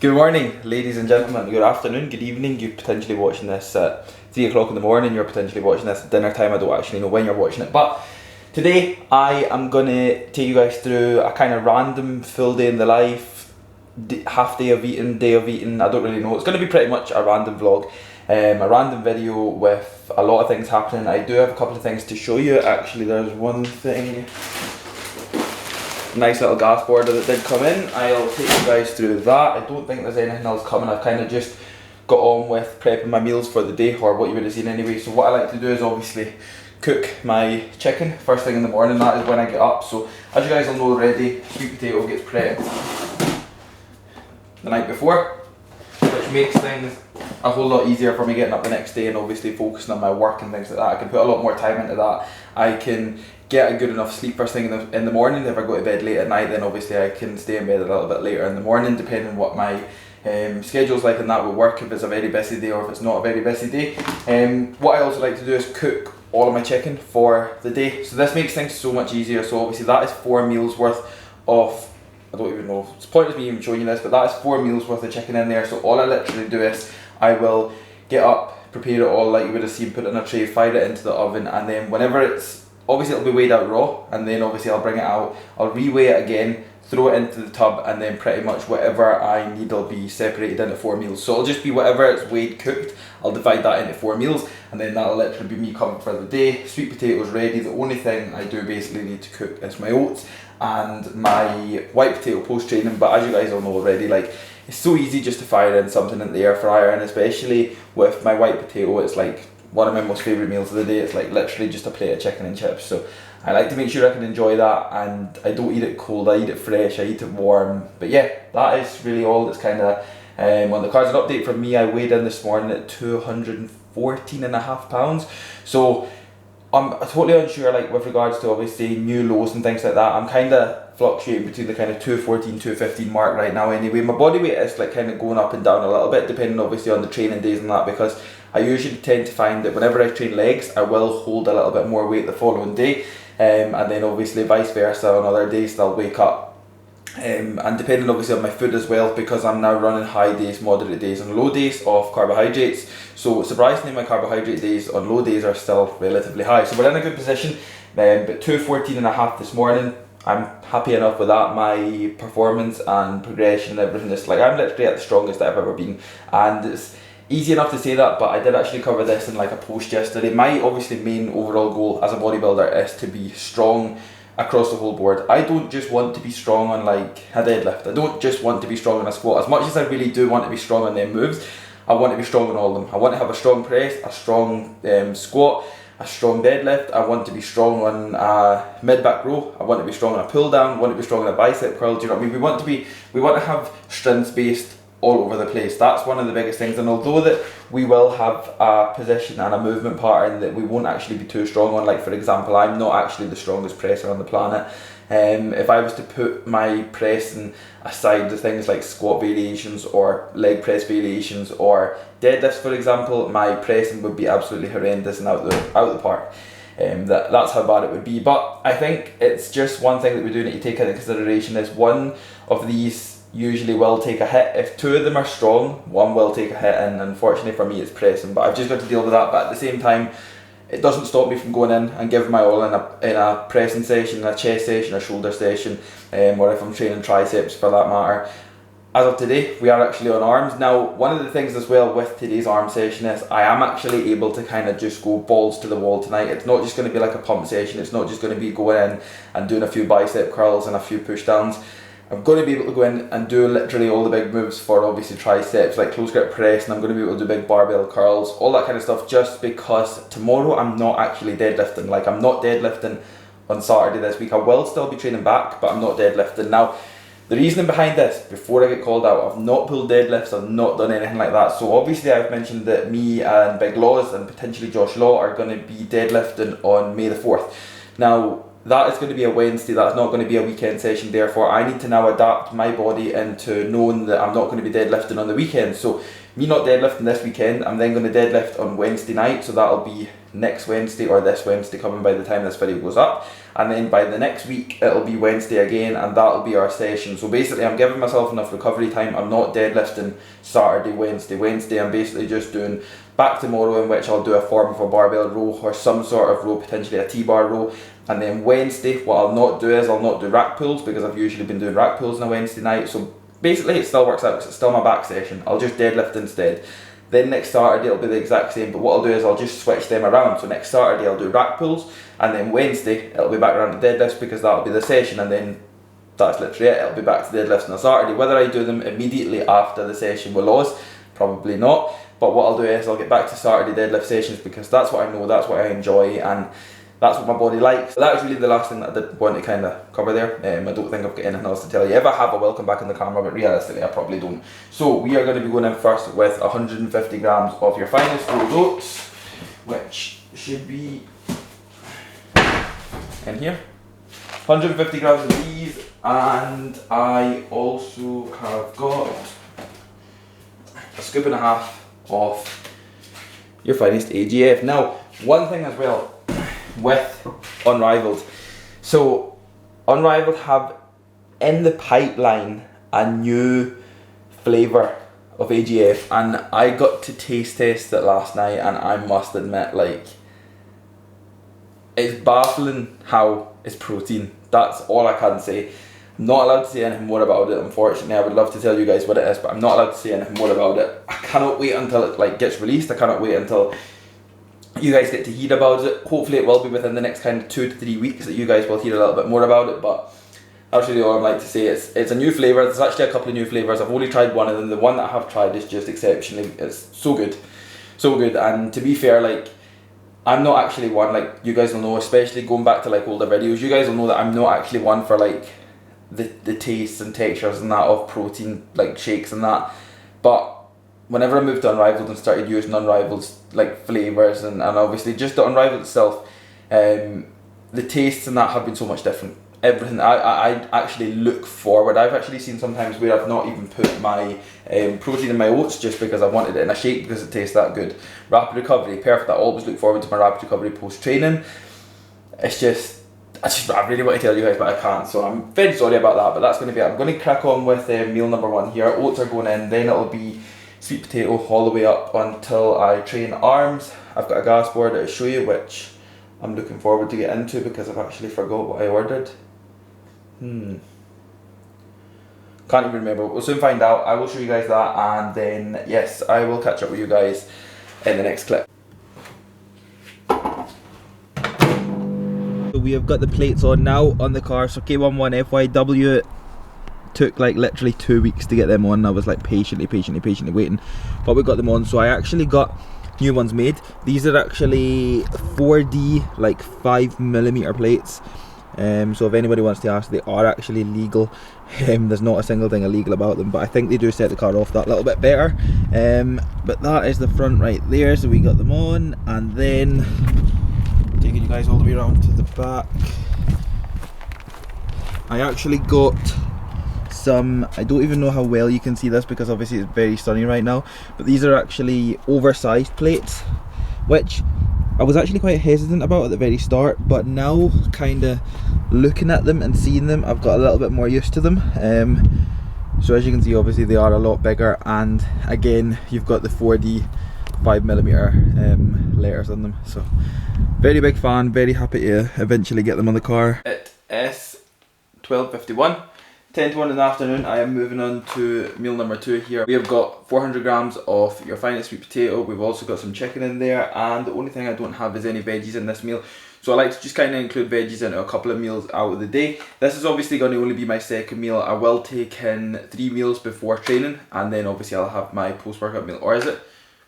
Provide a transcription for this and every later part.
Good morning, ladies and gentlemen. Good afternoon, good evening. You're potentially watching this at 3 o'clock in the morning. You're potentially watching this at dinner time. I don't actually know when you're watching it. But today I am going to take you guys through a kind of random full day in the life, half day of eating, day of eating. I don't really know. It's going to be pretty much a random vlog. A random video with a lot of things happening. I do have a couple of things to show you. Actually, there's one thing. Nice little gas border that did come in. I'll take you guys through that. I don't think there's anything else coming. I've kind of just got on with prepping my meals for the day, or what you would have seen anyway. So what I like to do is obviously cook my chicken first thing in the morning. That is when I get up. So as you guys will know already, sweet potato gets prepped the night before, which makes things a whole lot easier for me getting up the next day and obviously focusing on my work and things like that. I can put a lot more time into that. I can get a good enough sleep first thing in the morning. If I go to bed late at night, then obviously I can stay in bed a little bit later in the morning, depending on what my schedule's like, and that will work if it's a very busy day or if it's not a very busy day. What I also like to do is cook all of my chicken for the day. So this makes things so much easier. So obviously that is 4 meals worth of, I don't even know, it's pointless me even showing you this, but that is 4 meals worth of chicken in there. So all I literally do is I will get up, prepare it all like you would have seen, put it in a tray, fire it into the oven, and then whenever it's, obviously it'll be weighed out raw, and then obviously I'll bring it out, I'll reweigh it again, throw it into the tub, and then pretty much whatever I need will be separated into 4 meals. So it'll just be whatever it's weighed cooked, I'll divide that into 4 meals, and then that'll literally be me covered for the day. Sweet potatoes ready. The only thing I do basically need to cook is my oats and my white potato post training, but as you guys all know already, like, it's so easy just to fire in something in the air fryer, and especially with my white potato, it's like one of my most favourite meals of the day. It's like literally just a plate of chicken and chips. So I like to make sure I can enjoy that, and I don't eat it cold, I eat it fresh, I eat it warm. But yeah, that is really all that's kind of on the cards. An update from me, I weighed in this morning at 214.5 pounds. So I'm totally unsure, like, with regards to obviously new lows and things like that. I'm kind of fluctuating between the kind of 214, 215 mark right now anyway. My body weight is like kind of going up and down a little bit depending obviously on the training days and that, because I usually tend to find that whenever I train legs, I will hold a little bit more weight the following day, and then obviously vice versa on other days I'll wake up. And depending obviously on my food as well, because I'm now running high days, moderate days and low days of carbohydrates. So surprisingly my carbohydrate days on low days are still relatively high. So we're in a good position, but 214.5 this morning. I'm happy enough with that. My performance and progression and everything is like, I'm literally at the strongest I've ever been, and it's easy enough to say that, but I did actually cover this in like a post yesterday. My obviously main overall goal as a bodybuilder is to be strong across the whole board. I don't just want to be strong on like a deadlift. I don't just want to be strong on a squat. As much as I really do want to be strong on them moves, I want to be strong on all of them. I want to have a strong press, a strong squat, a strong deadlift. I want to be strong on a mid-back row. I want to be strong on a pull down. I want to be strong on a bicep curl. Do you know what I mean? We want to have strengths based all over the place. That's one of the biggest things. And although that we will have a position and a movement pattern that we won't actually be too strong on, like for example, I'm not actually the strongest presser on the planet. If I was to put my pressing aside the things like squat variations or leg press variations or deadlifts for example, my pressing would be absolutely horrendous and out the park. That's how bad it would be. But I think it's just one thing that we do need to take into consideration is one of these usually will take a hit. If 2 of them are strong, one will take a hit, and unfortunately for me it's pressing, but I've just got to deal with that. But at the same time, it doesn't stop me from going in and giving my all in a pressing session, a chest session, a shoulder session, or if I'm training triceps for that matter. As of today, we are actually on arms. Now, one of the things as well with today's arm session is I am actually able to kind of just go balls to the wall tonight. It's not just going to be like a pump session. It's not just going to be going in and doing a few bicep curls and a few push downs. I'm going to be able to go in and do literally all the big moves for obviously triceps, like close grip press, and I'm going to be able to do big barbell curls, all that kind of stuff, just because tomorrow I'm not actually deadlifting. Like, I'm not deadlifting on Saturday this week. I will still be training back, but I'm not deadlifting. Now, the reasoning behind this, before I get called out, I've not pulled deadlifts, I've not done anything like that. So obviously I've mentioned that me and Big Laws and potentially Josh Law are going to be deadlifting on May the 4th. Now, that is going to be a Wednesday, that's not going to be a weekend session, therefore I need to now adapt my body into knowing that I'm not going to be deadlifting on the weekend. So me not deadlifting this weekend, I'm then going to deadlift on Wednesday night, so that'll be next Wednesday or this Wednesday coming by the time this video goes up, and then by the next week it'll be Wednesday again, and that'll be our session. So basically I'm giving myself enough recovery time. I'm not deadlifting Saturday, Wednesday. I'm basically just doing back tomorrow, in which I'll do a form of a barbell row or some sort of row, potentially a T-bar row. And then Wednesday, what I'll not do is I'll not do rack pulls, because I've usually been doing rack pulls on a Wednesday night. So basically it still works out because it's still my back session. I'll just deadlift instead. Then next Saturday it'll be the exact same, but what I'll do is I'll just switch them around. So next Saturday I'll do rack pulls, and then Wednesday it'll be back around to deadlifts, because that'll be the session, and then that's literally it. It'll be back to deadlifts on a Saturday. Whether I do them immediately after the session with Laws, probably not. But what I'll do is I'll get back to Saturday deadlift sessions, because that's what I know, that's what I enjoy, and that's what my body likes. So that was really the last thing that I did want to kind of cover there. I don't think I've got anything else to tell you. If I have, I will come back in the camera, but realistically I probably don't. So we are going to be going in first with 150 grams of your finest rolled oats, which should be in here. 150 grams of these, and I also have got a scoop and a half of your finest AGF. Now, one thing as well with Unrivaled. So Unrivaled have in the pipeline a new flavour of AGF, and I got to taste test it last night, and I must admit, like, it's baffling how it's protein. That's all I can say. I'm not allowed to say anything more about it, unfortunately. I would love to tell you guys what it is, but I'm not allowed to say anything more about it. I cannot wait until it like gets released. I cannot wait until you guys get to hear about it. Hopefully it will be within the next kind of 2 to 3 weeks that you guys will hear a little bit more about it, but that's really all I'd like to say. It's a new flavour. There's actually a couple of new flavours. I've only tried one of them. The one that I have tried is just exceptionally, it's so good. So good. And to be fair, like, I'm not actually one, like, you guys will know, especially going back to like older videos, you guys will know that I'm not actually one for like the tastes and textures and that of protein, like shakes and that. But whenever I moved to Unrivaled and started using Unrivaled's like flavours and obviously just the Unrivaled itself, the tastes and that have been so much different. Everything, I actually look forward. I've actually seen sometimes where I've not even put my protein in my oats just because I wanted it in a shake because it tastes that good. Rapid recovery, perfect. I always look forward to my rapid recovery post training. It's just, I really want to tell you guys, but I can't. So I'm very sorry about that. But that's going to be it. I'm going to crack on with meal number 1 here. Oats are going in. Then it'll be sweet potato all the way up until I train arms. I've got a gas board to show you, which I'm looking forward to get into because I've actually forgot what I ordered. Can't even remember. We'll soon find out. I will show you guys that, and then yes, I will catch up with you guys in the next clip. So we have got the plates on now on the car. So K11 FYW, it took like literally 2 weeks to get them on. I was like patiently waiting, but we got them on. So I actually got new ones made. These are actually 4D, like 5mm plates. So if anybody wants to ask, they are actually legal. There's not a single thing illegal about them, but I think they do set the car off that little bit better. But that is the front right there, so we got them on, and then taking you guys all the way around to the back, I actually got some, I don't even know how well you can see this because obviously it's very sunny right now, but these are actually oversized plates, which I was actually quite hesitant about at the very start, but now kind of looking at them and seeing them, I've got a little bit more used to them. So as you can see, obviously they are a lot bigger, and again you've got the 4D 5mm letters on them. So very big fan, very happy to eventually get them on the car. It is 12:51. 10 to 1 in the afternoon. I am moving on to meal number 2 here. We have got 400 grams of your finest sweet potato. We've also got some chicken in there, and the only thing I don't have is any veggies in this meal. So I like to just kind of include veggies into a couple of meals out of the day. This is obviously going to only be my second meal. I will take in 3 meals before training, and then obviously I'll have my post-workout meal. Or is it?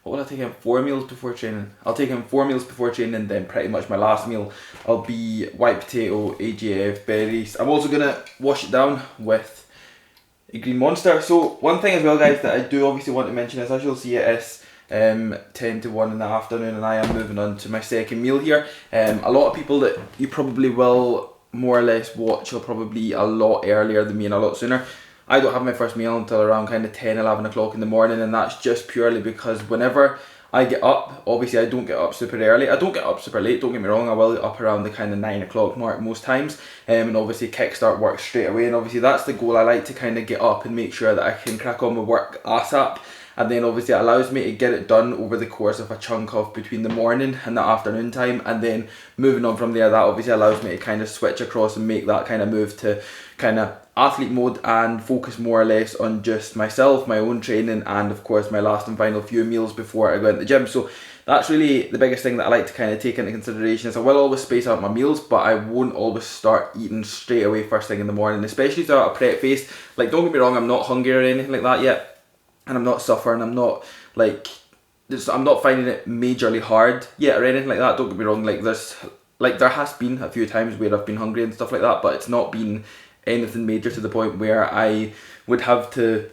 What will I take in? 4 meals before training? I'll take in 4 meals before training, and then pretty much my last meal I'll be white potato, AGF, berries. I'm also going to wash it down with a green monster. So one thing as well, guys, that I do obviously want to mention is, as you'll see, it is 10 to 1 in the afternoon, and I am moving on to my second meal here. A lot of people that you probably will more or less watch will probably eat a lot earlier than me and a lot sooner. I don't have my first meal until around kind of 10, 11 o'clock in the morning, and that's just purely because whenever I get up, obviously I don't get up super early. I don't get up super late, don't get me wrong, I will get up around the kind of 9 o'clock mark most times, and obviously kickstart work straight away, and obviously that's the goal. I like to kind of get up and make sure that I can crack on with work ASAP, and then obviously it allows me to get it done over the course of a chunk of between the morning and the afternoon time, and then moving on from there, that obviously allows me to kind of switch across and make that kind of move to kind of athlete mode and focus more or less on just myself, my own training, and of course my last and final few meals before I go into the gym. So that's really the biggest thing that I like to kind of take into consideration, is I will always space out my meals, but I won't always start eating straight away first thing in the morning, especially throughout a prep phase. Like, don't get me wrong, I'm not hungry or anything like that yet, and I'm not suffering, I'm not like, I'm not finding it majorly hard yet or anything like that. Don't get me wrong, there has been a few times where I've been hungry and stuff like that, but it's not been anything major to the point where I would have to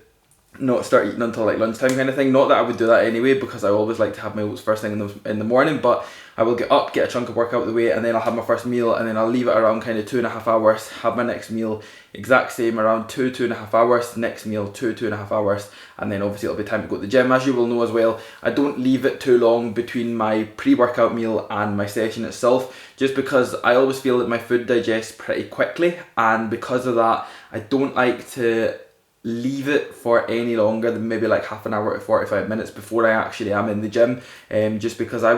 not start eating until like lunchtime kind of thing. Not that I would do that anyway, because I always like to have my oats first thing in the morning, but I will get up, get a chunk of work out of the way, and then I'll have my first meal, and then I'll leave it around kind of 2.5 hours, have my next meal, exact same, around 2.5 hours, next meal, 2.5 hours, and then obviously it'll be time to go to the gym. As you will know as well, I don't leave it too long between my pre-workout meal and my session itself, just because I always feel that my food digests pretty quickly, and because of that, I don't like to leave it for any longer than maybe like half an hour to 45 minutes before I actually am in the gym, just because I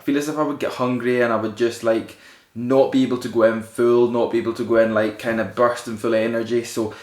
feel as if I would get hungry and I would just like not be able to go in full, not be able to go in like kind of bursting full of energy. So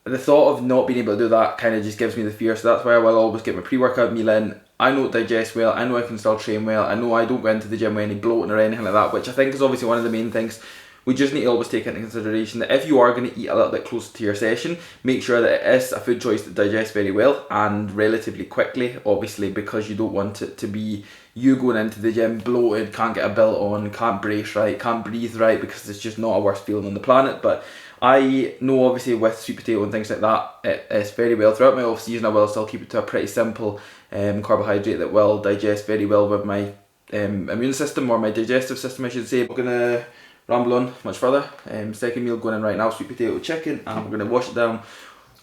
the thought of not being able to do that kind of just gives me the fear, so that's why I will always get my pre-workout meal in. I know it digests well, I know I can still train well, I know I don't go into the gym with any bloating or anything like that, which I think is obviously one of the main things. We just need to always take into consideration that if you are going to eat a little bit closer to your session, make sure that it is a food choice that digests very well and relatively quickly, obviously, because you don't want it to be you going into the gym bloated, can't get a belt on, can't brace right, can't breathe right, because it's just not a worst feeling on the planet. But I know obviously with sweet potato and things like that, it is very well. Throughout my off season I will still keep it to a pretty simple carbohydrate that will digest very well with my immune system, or my digestive system I should say. We're going to ramble on much further. Second meal going in right now, sweet potato chicken, and we're going to wash it down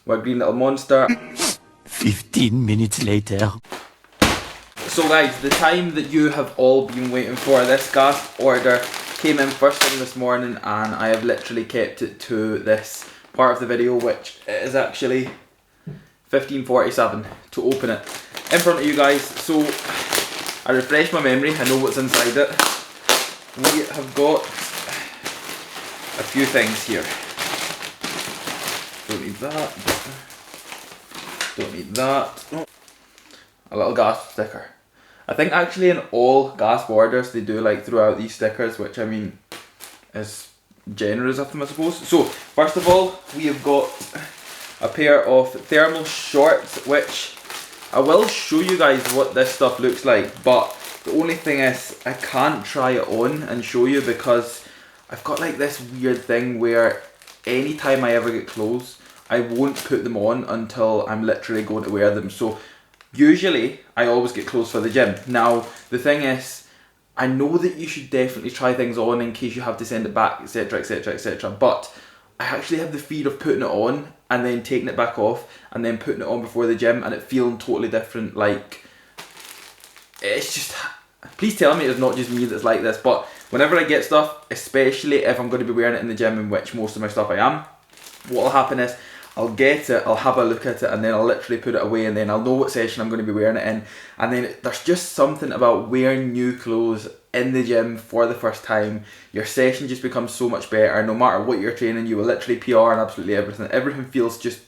with a green little monster. 15 minutes later. So guys, the time that you have all been waiting for, this gas order came in first thing this morning, and I have literally kept it to this part of the video, which is actually 15:47 to open it in front of you guys. So I refresh my memory, I know what's inside it. We have got a few things here. Don't need that. Don't need that. Oh. A little gas sticker. I think actually in all gas orders they do like throw out these stickers, which I mean is generous of them I suppose. So first of all, we have got a pair of thermal shorts, which I will show you guys what this stuff looks like, but the only thing is I can't try it on and show you because I've got like this weird thing where anytime I ever get clothes, I won't put them on until I'm literally going to wear them. So usually I always get clothes for the gym. Now the thing is, I know that you should definitely try things on in case you have to send it back, etc, etc, etc, but I actually have the fear of putting it on and then taking it back off and then putting it on before the gym and it feeling totally different. Like, it's just, please tell me it's not just me that's like this, but whenever I get stuff, especially if I'm going to be wearing it in the gym, in which most of my stuff I am, what will happen is I'll get it, I'll have a look at it, and then I'll literally put it away, and then I'll know what session I'm going to be wearing it in. And then there's just something about wearing new clothes in the gym for the first time. Your session just becomes so much better. No matter what you're training, you will literally PR and absolutely everything. Everything feels just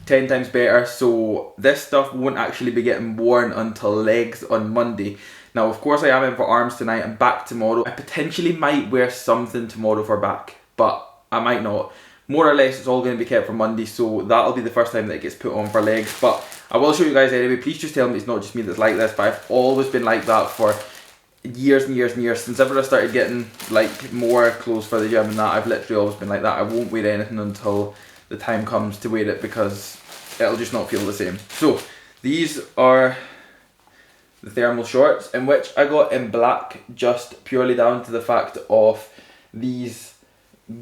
10 times better. So this stuff won't actually be getting worn until legs on Monday. Now of course I am in for arms tonight and back tomorrow. I potentially might wear something tomorrow for back, but I might not. More or less it's all going to be kept for Monday, so that'll be the first time that it gets put on for legs. But I will show you guys anyway. Please just tell me it's not just me that's like this, but I've always been like that for years and years and years. Since ever I started getting like more clothes for the gym and that, I've literally always been like that. I won't wear anything until the time comes to wear it because it'll just not feel the same. So these are the thermal shorts, in which I got in black just purely down to the fact of these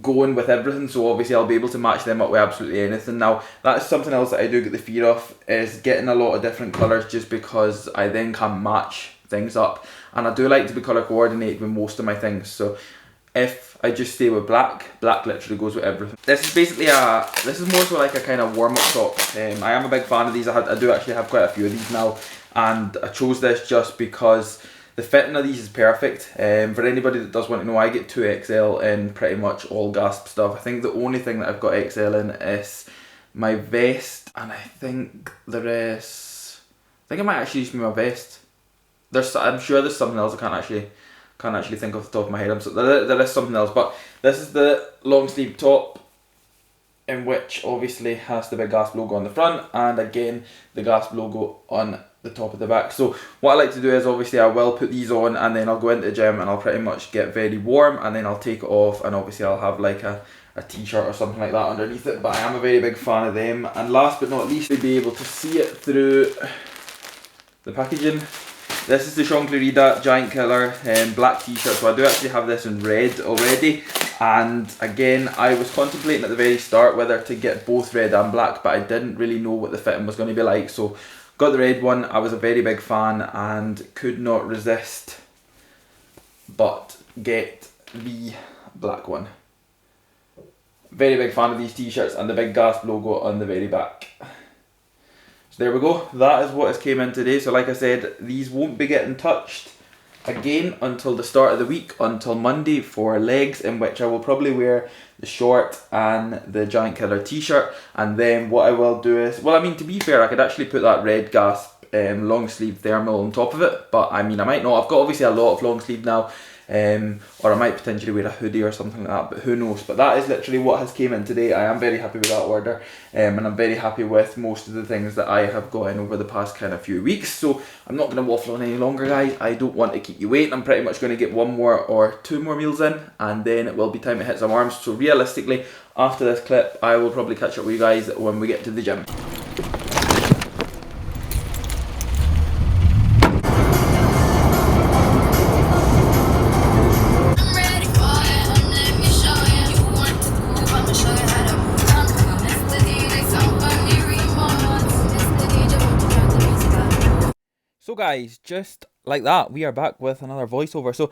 going with everything, so obviously I'll be able to match them up with absolutely anything. Now that's something else that I do get the fear of, is getting a lot of different colours, just because I then can match things up, and I do like to be colour coordinated with most of my things. So if I just stay with black literally goes with everything. This is basically this is more so like a kind of warm-up top. I am a big fan of these. I do actually have quite a few of these now, and I chose this just because the fitting of these is perfect. For anybody that does want to know, I get 2XL in pretty much all Gasp stuff. I think the only thing that I've got XL in is my vest, and I think the rest, I think it might actually just be my vest. I'm sure there's something else I can't actually think off the top of my head. There is something else, but this is the long sleeve top, in which obviously has the big Gasp logo on the front, and again the Gasp logo on the top of the back. So what I like to do is, obviously I will put these on, and then I'll go into the gym and I'll pretty much get very warm, and then I'll take it off, and obviously I'll have like a t-shirt or something like that underneath it. But I am a very big fan of them. And last but not least, you'll be able to see it through the packaging. This is the Sean Clarida Giant Killer black t-shirt. So I do actually have this in red already, and again I was contemplating at the very start whether to get both red and black, but I didn't really know what the fitting was going to be like, so got the red one. I was a very big fan and could not resist but get the black one. Very big fan of these t-shirts, and the big Gasp logo on the very back. So there we go, that is what has came in today. So like I said, these won't be getting touched again until the start of the week, until Monday for legs, in which I will probably wear the short and the Giant Killer t-shirt. And then what I will do is, well, I mean, to be fair, I could actually put that red Gasp long sleeve thermal on top of it, but I mean, I might not. I've got obviously a lot of long sleeve now, or I might potentially wear a hoodie or something like that, but who knows. But that is literally what has came in today. I am very happy with that order, and I'm very happy with most of the things that I have got in over the past kind of few weeks. So I'm not going to waffle on any longer, guys. I don't want to keep you waiting. I'm pretty much going to get 1 more or 2 more meals in, and then it will be time to hit some arms. So realistically, after this clip, I will probably catch up with you guys when we get to the gym. So guys, just like that, we are back with another voiceover. So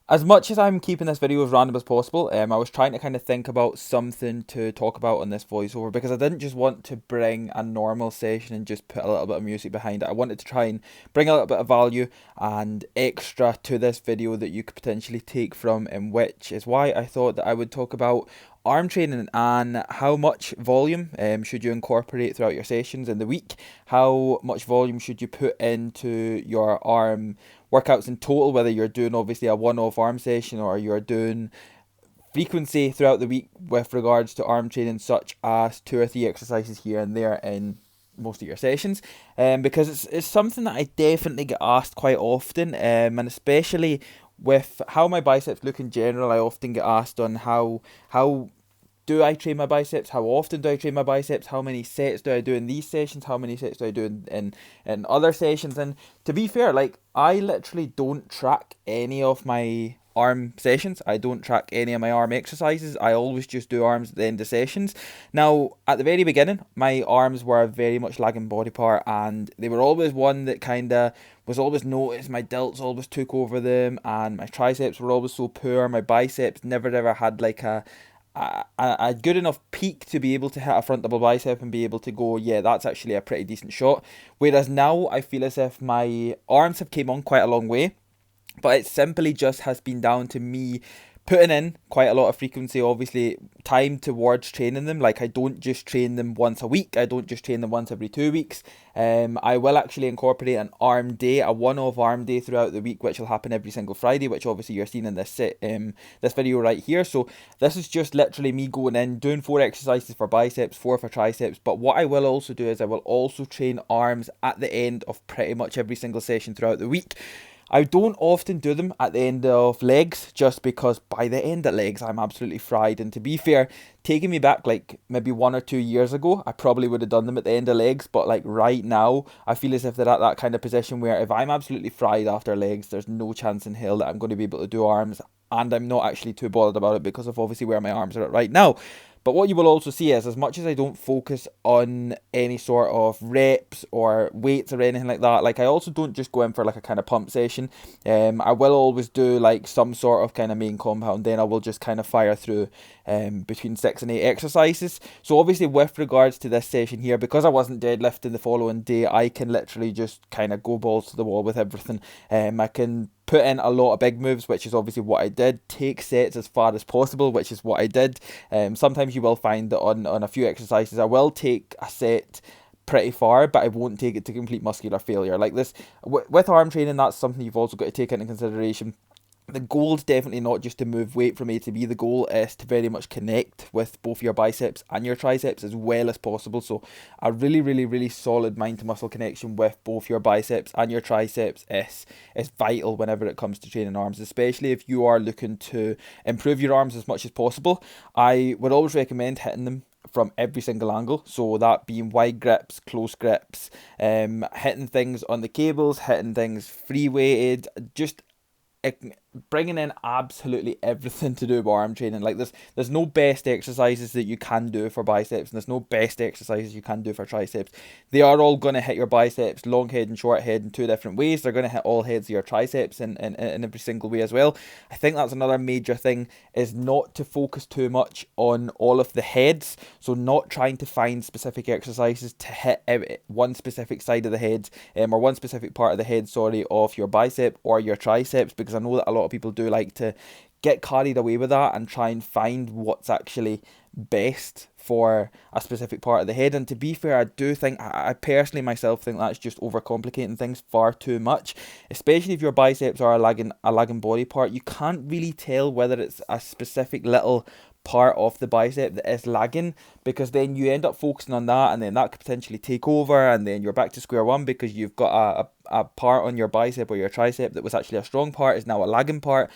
as much as I'm keeping this video as random as possible, I was trying to kind of think about something to talk about on this voiceover, because I didn't just want to bring a normal session and just put a little bit of music behind it. I wanted to try and bring a little bit of value and extra to this video that you could potentially take from, in which is why I thought that I would talk about arm training and how much volume should you incorporate throughout your sessions in the week. How much volume should you put into your arm workouts in total, whether you're doing obviously a one-off arm session or you're doing frequency throughout the week with regards to arm training, such as 2 or 3 exercises here and there in most of your sessions, because it's something that I definitely get asked quite often, and especially with how my biceps look in general. I often get asked on how do I train my biceps, how often do I train my biceps, how many sets do I do in these sessions, how many sets do I do in other sessions. And to be fair, like, I literally don't track any of my arm sessions. I don't track any of my arm exercises. I always just do arms at the end of sessions. Now, at the very beginning, my arms were a very much lagging body part, and they were always one that kind of was always noticed. My delts always took over them, and my triceps were always so poor. My biceps never ever had like a good enough peak to be able to hit a front double bicep and be able to go, yeah, that's actually a pretty decent shot. Whereas now I feel as if my arms have came on quite a long way, but it simply just has been down to me putting in quite a lot of frequency, obviously time towards training them. Like, I don't just train them once a week, I don't just train them once every 2 weeks. I will actually incorporate an arm day, a one-off arm day throughout the week, which will happen every single Friday, which obviously you're seeing in this this video right here. So this is just literally me going in, doing 4 exercises for biceps, 4 for triceps. But what I will also do is I will also train arms at the end of pretty much every single session throughout the week. I don't often do them at the end of legs, just because by the end of legs I'm absolutely fried. And to be fair, taking me back like maybe 1 or 2 years ago, I probably would have done them at the end of legs. But like right now, I feel as if they're at that kind of position where if I'm absolutely fried after legs, there's no chance in hell that I'm going to be able to do arms and I'm not actually too bothered about it because of obviously where my arms are at right now. But what you will also see is, as much as I don't focus on any sort of reps or weights or anything like that, like I also don't just go in for like a kind of pump session. I will always do like some sort of kind of main compound, then I will just kind of fire through between 6 and 8 exercises. So obviously with regards to this session here, because I wasn't deadlifting the following day, I can literally just kind of go balls to the wall with everything. I can put in a lot of big moves, which is obviously what I did. Take sets as far as possible, which is what I did. Sometimes you will find that on a few exercises I will take a set pretty far, but I won't take it to complete muscular failure. Like this, with arm training, that's something you've also got to take into consideration. The goal is definitely not just to move weight from A to B. The goal is to very much connect with both your biceps and your triceps as well as possible. So a really solid mind to muscle connection with both your biceps and your triceps is vital whenever it comes to training arms, especially if you are looking to improve your arms as much as possible. I would always recommend hitting them from every single angle, so that being wide grips, close grips, hitting things on the cables, hitting things free weighted, just bringing in absolutely everything to do with arm training. Like there's no best exercises that you can do for biceps, and there's no best exercises you can do for triceps. They are all going to hit your biceps, long head and short head, in two different ways. They're going to hit all heads of your triceps in every single way as well. I think that's another major thing, is not to focus too much on all of the heads. So not trying to find specific exercises to hit one specific side of the head, or one specific part of the head, sorry, of your bicep or your triceps, because I know that a lot of people do like to get carried away with that and try and find what's actually best for a specific part of the head. And to be fair, I do think, I personally myself think that's just overcomplicating things far too much, especially if your biceps are a lagging body part. You can't really tell whether it's a specific little part of the bicep that is lagging, because then you end up focusing on that, and then that could potentially take over, and then you're back to square one because you've got a part on your bicep or your tricep that was actually a strong part is now a lagging part.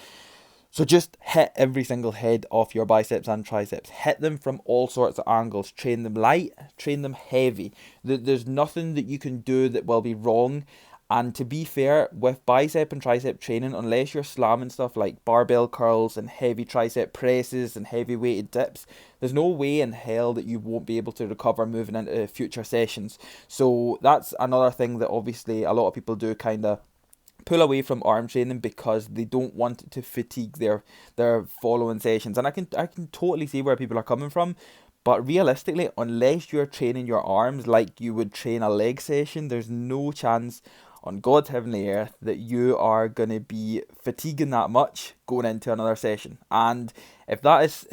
So just hit every single head off your biceps and triceps. Hit them from all sorts of angles. Train them light, train them heavy. There's nothing that you can do that will be wrong. And to be fair, with bicep and tricep training, unless you're slamming stuff like barbell curls and heavy tricep presses and heavy weighted dips, there's no way in hell that you won't be able to recover moving into future sessions. So that's another thing that obviously a lot of people do kind of pull away from arm training because they don't want it to fatigue their following sessions. And I can totally see where people are coming from. But realistically, unless you're training your arms like you would train a leg session, there's no chance on God's heavenly earth that you are going to be fatiguing that much going into another session. And if that's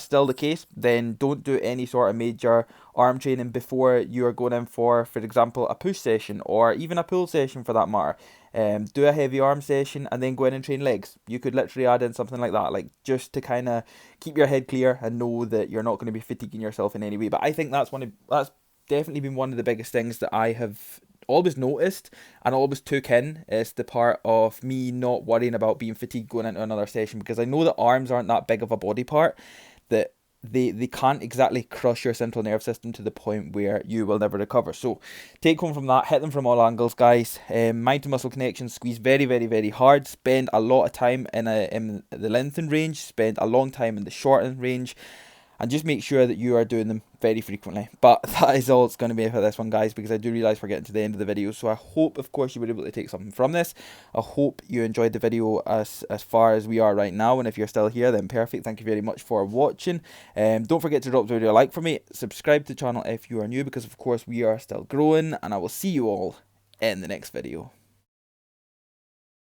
still the case, then don't do any sort of major arm training before you are going in for example, a push session or even a pull session for that matter. Do a heavy arm session and then go in and train legs. You could literally add in something like that, like just to kind of keep your head clear and know that you're not going to be fatiguing yourself in any way. But I think that's definitely been one of the biggest things that I have always noticed and always took in, is the part of me not worrying about being fatigued going into another session, because I know that arms aren't that big of a body part that they can't exactly crush your central nerve system to the point where you will never recover. So take home from that, hit them from all angles, guys. Mind to muscle connection, squeeze very hard, spend a lot of time in the lengthened range, spend a long time in the shortened range, and just make sure that you are doing them very frequently. But that is all it's going to be for this one, guys, because I do realise we're getting to the end of the video. So I hope, of course, you were able to take something from this. I hope you enjoyed the video as far as we are right now. And if you're still here, then perfect. Thank you very much for watching. Don't forget to drop the video a like for me. Subscribe to the channel if you are new, because, of course, we are still growing. And I will see you all in the next video.